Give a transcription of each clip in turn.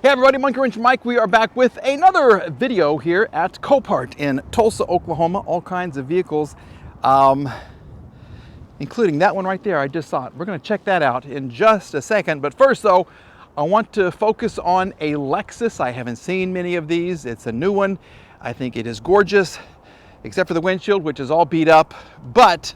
Hey everybody, Monkey Wrench Mike. We are back with another video here at Copart in Tulsa, Oklahoma. All kinds of vehicles, including that one right there. I just saw it. We're going to check that out in just a second. But first though, I want to focus on a Lexus. I haven't seen many of these. It's a new one. I think it is gorgeous, except for the windshield, which is all beat up. But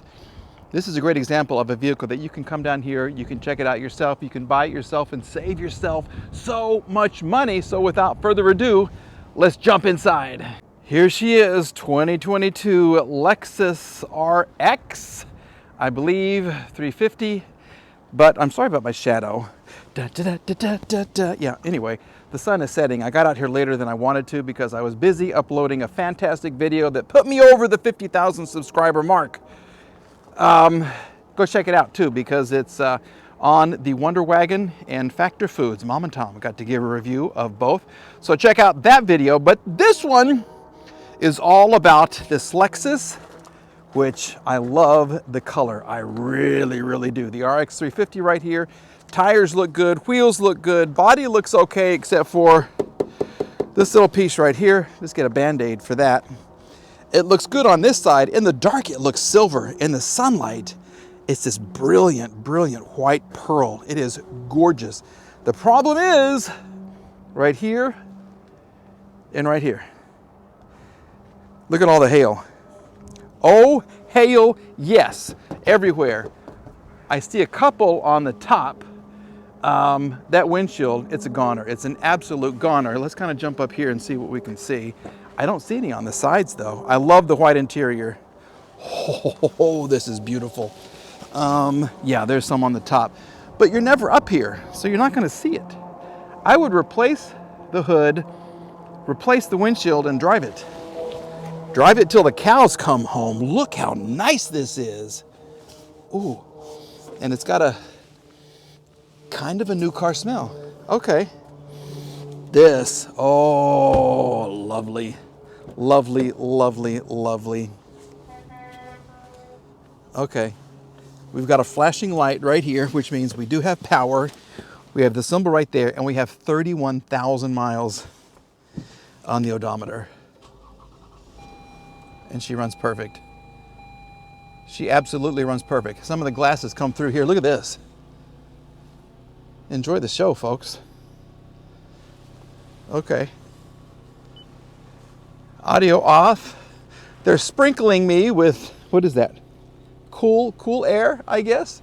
this is a great example of a vehicle that you can come down here, you can check it out yourself, you can buy it yourself and save yourself so much money. So without further ado, let's jump inside. Here she is, 2022 Lexus RX, I believe 350, but I'm sorry about my shadow. Yeah, anyway, the sun is setting. I got out here later than I wanted to because I was busy uploading a fantastic video that put me over the 50,000 subscriber mark. Go check it out too, because it's on the Wonder Wagon and Factor Foods. Mom and Tom got to give a review of both, so check out that video. But this one is all about this Lexus, which I love the color. I really do. The RX 350 right here. Tires look good, wheels look good, body looks okay, except for this little piece right here. Let's get a Band-Aid for that. It looks good on this side. In the dark, it looks silver. In the sunlight, it's this brilliant white pearl. It is gorgeous. The problem is right here and right here. Look at all the hail. Oh, hail, yes, everywhere. I see a couple on the top. That windshield, it's a goner. It's an absolute goner. Let's kind of jump up here and see what we can see. I don't see any on the sides though. I love the white interior. Oh, this is beautiful. Yeah, there's some on the top, but you're never up here, so you're not going to see it. I would replace the hood, replace the windshield, and drive it. Drive it till the cows come home. Look how nice this is. Ooh, and it's got a kind of a new car smell. Okay. This, oh, lovely. Okay, we've got a flashing light right here, which means we do have power. We have the symbol right there, and we have 31,000 miles on the odometer. And she runs perfect. She absolutely runs perfect. Some of the glasses come through here. Look at this. Enjoy the show, folks. Okay. Audio off. They're sprinkling me with, what is that? Cool air, I guess.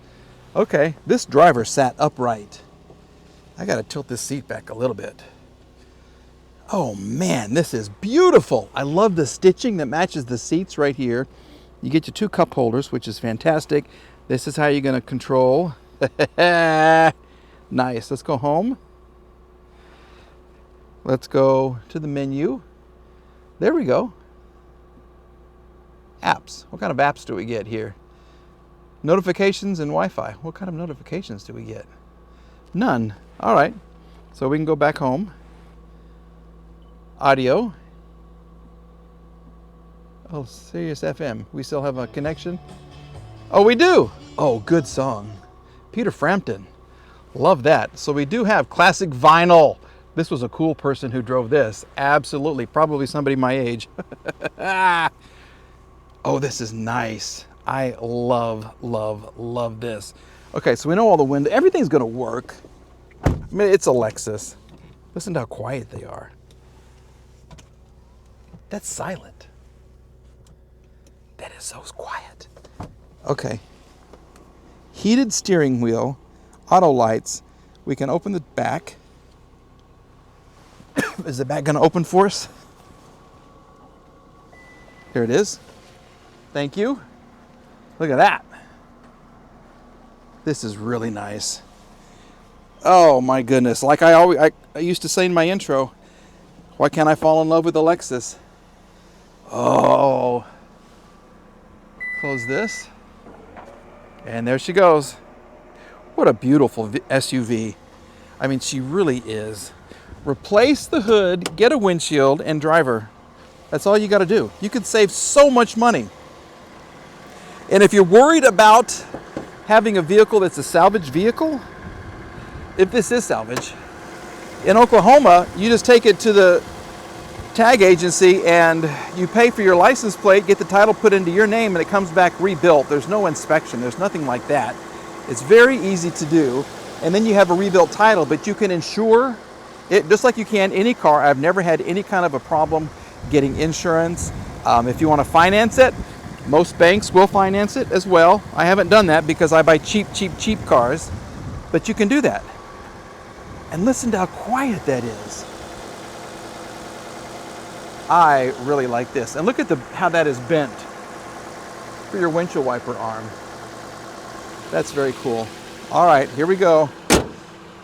Okay, this driver sat upright. I gotta tilt this seat back a little bit. Oh man, this is beautiful. I love the stitching that matches the seats right here. You get your two cup holders, which is fantastic. This is how you're gonna control. Nice, let's go home. Let's go to the menu. There we go. Apps. What kind of apps do we get here? Notifications and Wi-Fi. What kind of notifications do we get? None. All right. So we can go back home. Audio. Oh, Sirius FM. We still have a connection? Oh, we do. Oh, good song. Peter Frampton. Love that. So we do have classic vinyl. This was a cool person who drove this. Absolutely. Probably somebody my age. Oh, this is nice. I love this. Okay, so we know all the windows. Everything's going to work. I mean, it's a Lexus. Listen to how quiet they are. That's silent. That is so quiet. Okay. Heated steering wheel. Auto lights. We can open the back. Is the back going to open for us? Here it is. Thank you. Look at that. This is really nice. Oh my goodness. Like I used to say in my intro, why can't I fall in love with a Lexus? Oh. Close this. And there she goes. What a beautiful SUV. I mean, she really is. Replace the hood, get a windshield, and drive her. That's all you got to do. You could save so much money. And if you're worried about having a vehicle that's a salvage vehicle, if this is salvage, In Oklahoma, you just take it to the tag agency and you pay for your license plate, get the title put into your name, and it comes back rebuilt. There's no inspection, there's nothing like that. It's very easy to do. And then you have a rebuilt title, but you can insure it just like you can any car. I've never had any kind of a problem getting insurance. If you want to finance it, most banks will finance it as well. I haven't done that because I buy cheap cars, but you can do that. And listen to how quiet that is. I really like this. And look at how that is bent for your windshield wiper arm. That's very cool. All right, here we go.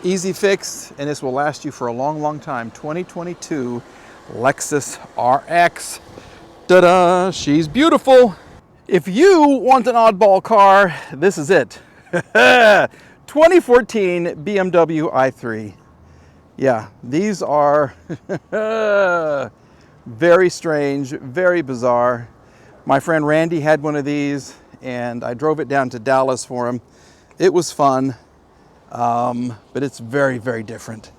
Easy fix, and this will last you for a long, long time. 2022 Lexus RX. Ta-da, she's beautiful. If you want an oddball car, this is it. 2014 BMW i3. Yeah, these are very strange, very bizarre. My friend Randy had one of these, and I drove it down to Dallas for him. It was fun, but it's very, very different.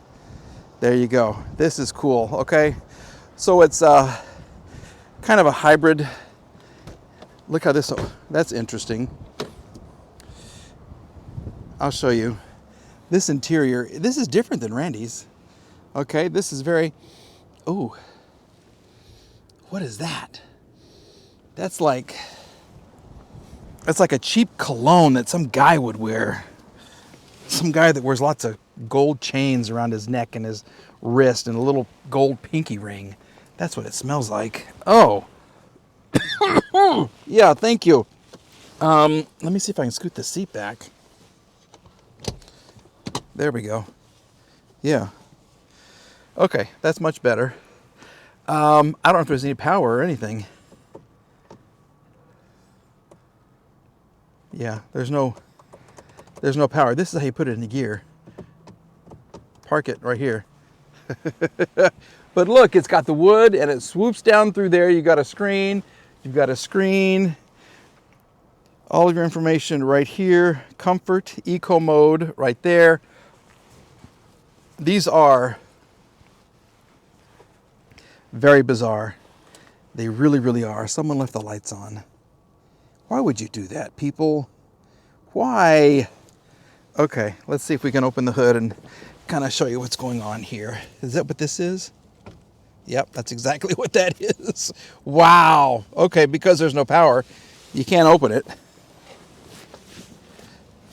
There you go. This is cool, okay? So it's kind of a hybrid. Look how that's interesting. I'll show you. This interior, this is different than Randy's. Okay, this is very, oh, what is that? That's like a cheap cologne that some guy would wear. Some guy that wears lots of gold chains around his neck and his wrist and a little gold pinky ring. That's what it smells like. Oh. Yeah, thank you. Let me see if I can scoot the seat back. There we go. Yeah. Okay, that's much better. I don't know if there's any power or anything. Yeah, there's no power. This is how you put it into gear. Park it right here. But look, it's got the wood and it swoops down through there. You got a screen. You've got a screen. All of your information right here. Comfort, eco mode right there. These are very bizarre. They really, really are. Someone left the lights on. Why would you do that, people? Why? Okay, let's see if we can open the hood and kind of show you what's going on here. Is that what this is? Yep, that's exactly what that is. Wow. Okay, because there's no power, you can't open it.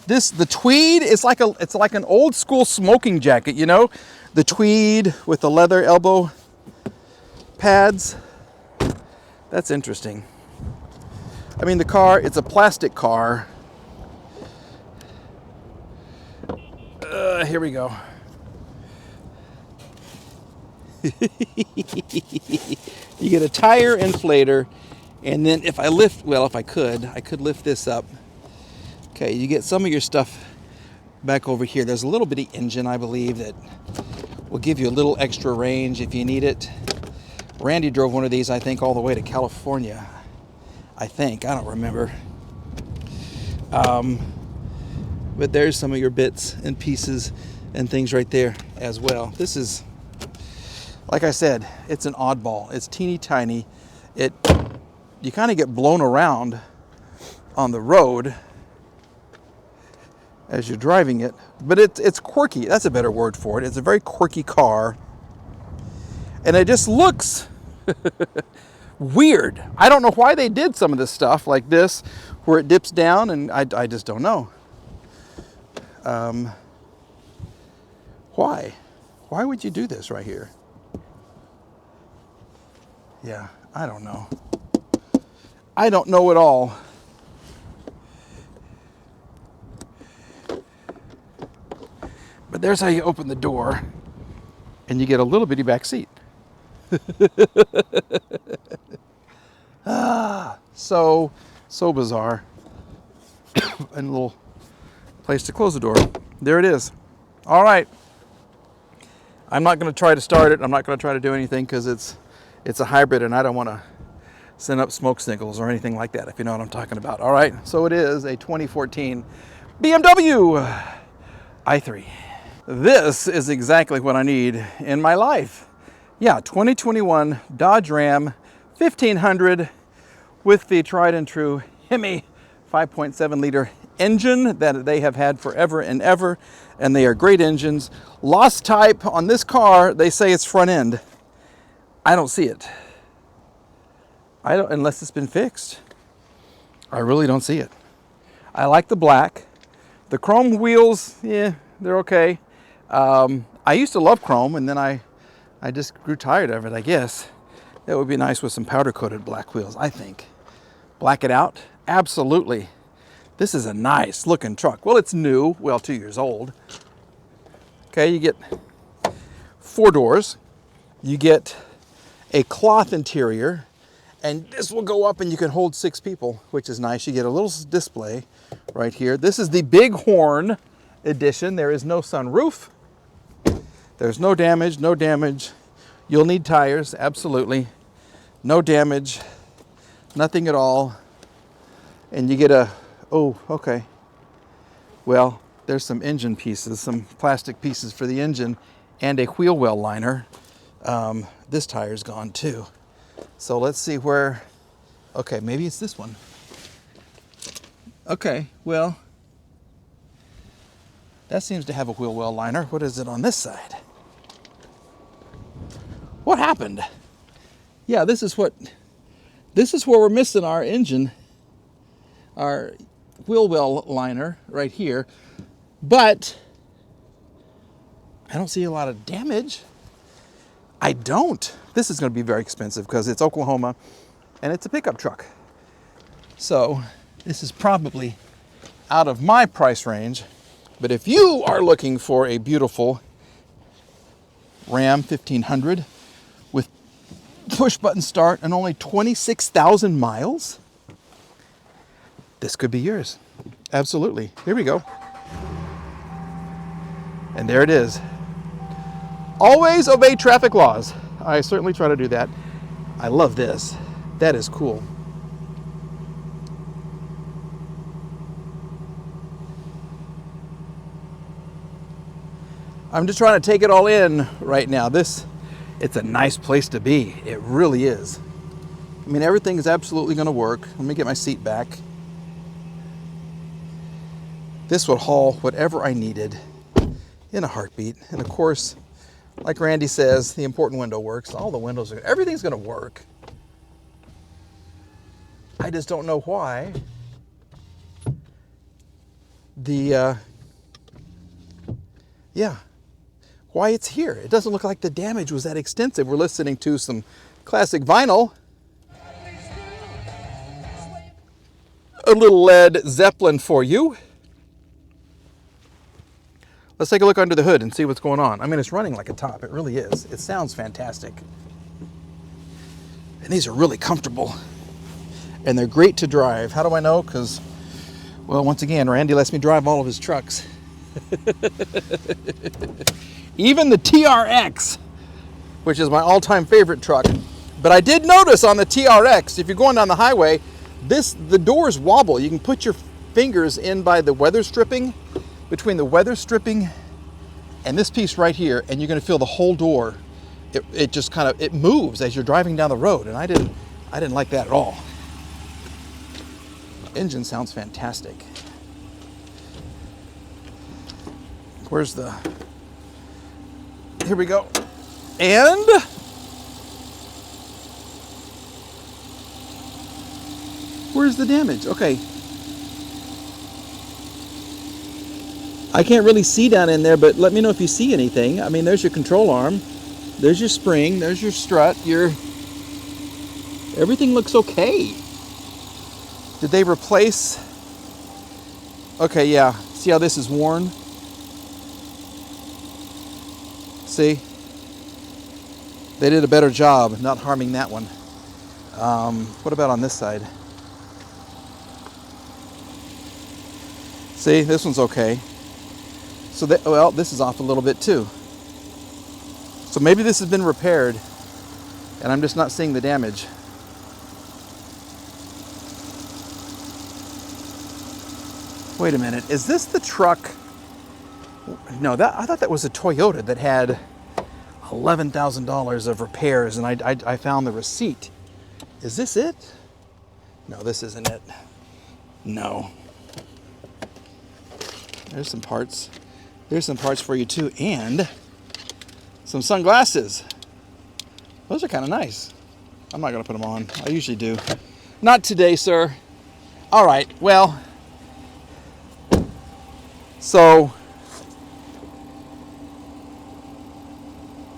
The Tweed is it's like an old school smoking jacket, you know? The Tweed with the leather elbow pads. That's interesting. I mean, the car, it's a plastic car. Here we go. You get a tire inflator, and then if I could lift this up. Okay, you get some of your stuff back over here. There's a little bitty engine, I believe, that will give you a little extra range if you need it. Randy drove one of these, I think, all the way to California. I think, I don't remember. But there's some of your bits and pieces and things right there as well. This is, like I said, it's an oddball. It's teeny tiny. You kind of get blown around on the road as you're driving it, but it's quirky. That's a better word for it. It's a very quirky car, and it just looks weird. I don't know why they did some of this stuff like this, where it dips down, and I just don't know. Why? Why would you do this right here? Yeah, I don't know. I don't know at all. But there's how you open the door, and you get a little bitty back seat. So bizarre. And a little place to close the door. There it is. All right. I'm not going to try to start it. I'm not going to try to do anything because it's a hybrid, and I don't want to send up smoke signals or anything like that, if you know what I'm talking about. All right. So it is a 2014 BMW i3. This is exactly what I need in my life. Yeah, 2021 Dodge Ram 1500 with the tried and true Hemi 5.7 liter engine that they have had forever and ever, and they are great engines. Lost type on this car, they say it's front end. I don't see it. I don't, unless it's been fixed. I really don't see it. I like the black. The chrome wheels, yeah, they're okay. I used to love chrome, and then I just grew tired of it, I guess. That would be nice with some powder coated black wheels, I think. Black it out? Absolutely. This is a nice looking truck. Well, it's new, well, 2 years old. Okay, you get 4 doors. You get a cloth interior, and this will go up and you can hold 6 people, which is nice. You get a little display right here. This is the Bighorn edition. There is no sunroof. There's no damage, no damage. You'll need tires, absolutely. No damage, nothing at all. And you get a, oh, okay. Well, there's some engine pieces, some plastic pieces for the engine, and a wheel well liner. This tire's gone too. So let's see where, okay, maybe it's this one. Okay, well, that seems to have a wheel well liner. What is it on this side? What happened? Yeah, this is where we're missing our engine, our wheel well liner right here. But I don't see a lot of damage. I don't. This is going to be very expensive because it's Oklahoma and it's a pickup truck. So this is probably out of my price range. But if you are looking for a beautiful Ram 1500 with push button start and only 26,000 miles, this could be yours. Absolutely. Here we go. And there it is. Always obey traffic laws. I certainly try to do that. I love this. That is cool. I'm just trying to take it all in right now. It's a nice place to be. It really is. I mean, everything is absolutely going to work. Let me get my seat back. This would haul whatever I needed in a heartbeat. And of course, like Randy says, the important window works. All the windows are, everything's going to work. I just don't know why why it's here. It doesn't look like the damage was that extensive. We're listening to some classic vinyl. A little Led Zeppelin for you. Let's take a look under the hood and see what's going on. I mean, it's running like a top. It really is. It sounds fantastic. And these are really comfortable. And they're great to drive. How do I know? Because, well, once again, Randy lets me drive all of his trucks. Even the TRX, which is my all-time favorite truck. But I did notice on the TRX, if you're going down the highway, the doors wobble. You can put your fingers in by the weather stripping, between the weather stripping and this piece right here, and you're going to feel the whole door. It just kind of, it moves as you're driving down the road, and I didn't like that at all. Engine sounds fantastic. Where's the, here we go. And where's the damage? Okay. I can't really see down in there, but let me know if you see anything. I mean, there's your control arm. There's your spring. There's your strut. Everything looks okay. Did they replace? Okay, yeah. See how this is worn? See? They did a better job not harming that one. What about on this side? See, this one's okay. So well, this is off a little bit too. So maybe this has been repaired and I'm just not seeing the damage. Wait a minute, is this the truck? No, I thought that was a Toyota that had $11,000 of repairs, and I found the receipt. Is this it? No, this isn't it. No. There's some parts. There's some parts for you too, and some sunglasses. Those are kind of nice. I'm not gonna put them on. I usually do. Not today, sir. All right, well, so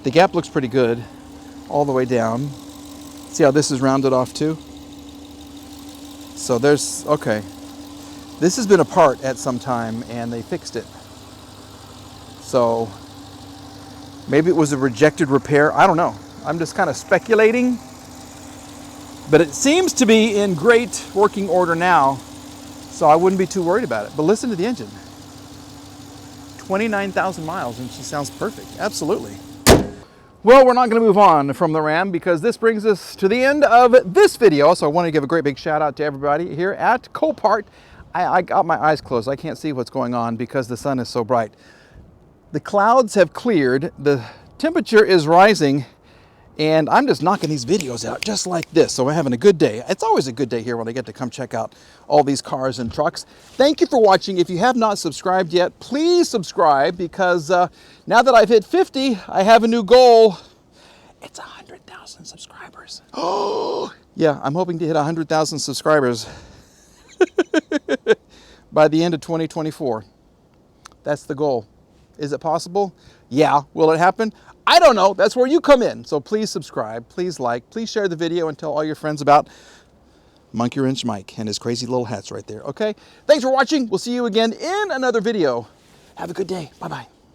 the gap looks pretty good all the way down. See how this is rounded off too? So there's, okay. This has been apart at some time and they fixed it. So maybe it was a rejected repair. I don't know. I'm just kind of speculating. But it seems to be in great working order now, so I wouldn't be too worried about it. But listen to the engine. 29,000 miles, and she sounds perfect. Absolutely. Well, we're not going to move on from the Ram because this brings us to the end of this video. So I want to give a great big shout out to everybody here at Copart. I got my eyes closed. I can't see what's going on because the sun is so bright. The clouds have cleared. The temperature is rising. And I'm just knocking these videos out just like this. So we're having a good day. It's always a good day here when I get to come check out all these cars and trucks. Thank you for watching. If you have not subscribed yet, please subscribe because now that I've hit 50, I have a new goal. It's 100,000 subscribers. Oh, yeah, I'm hoping to hit 100,000 subscribers by the end of 2024. That's the goal. Is it possible? Yeah. Will it happen? I don't know. That's where you come in. So please subscribe, please like, please share the video and tell all your friends about Monkey Wrench Mike and his crazy little hats right there. Okay? Thanks for watching. We'll see you again in another video. Have a good day. Bye-bye.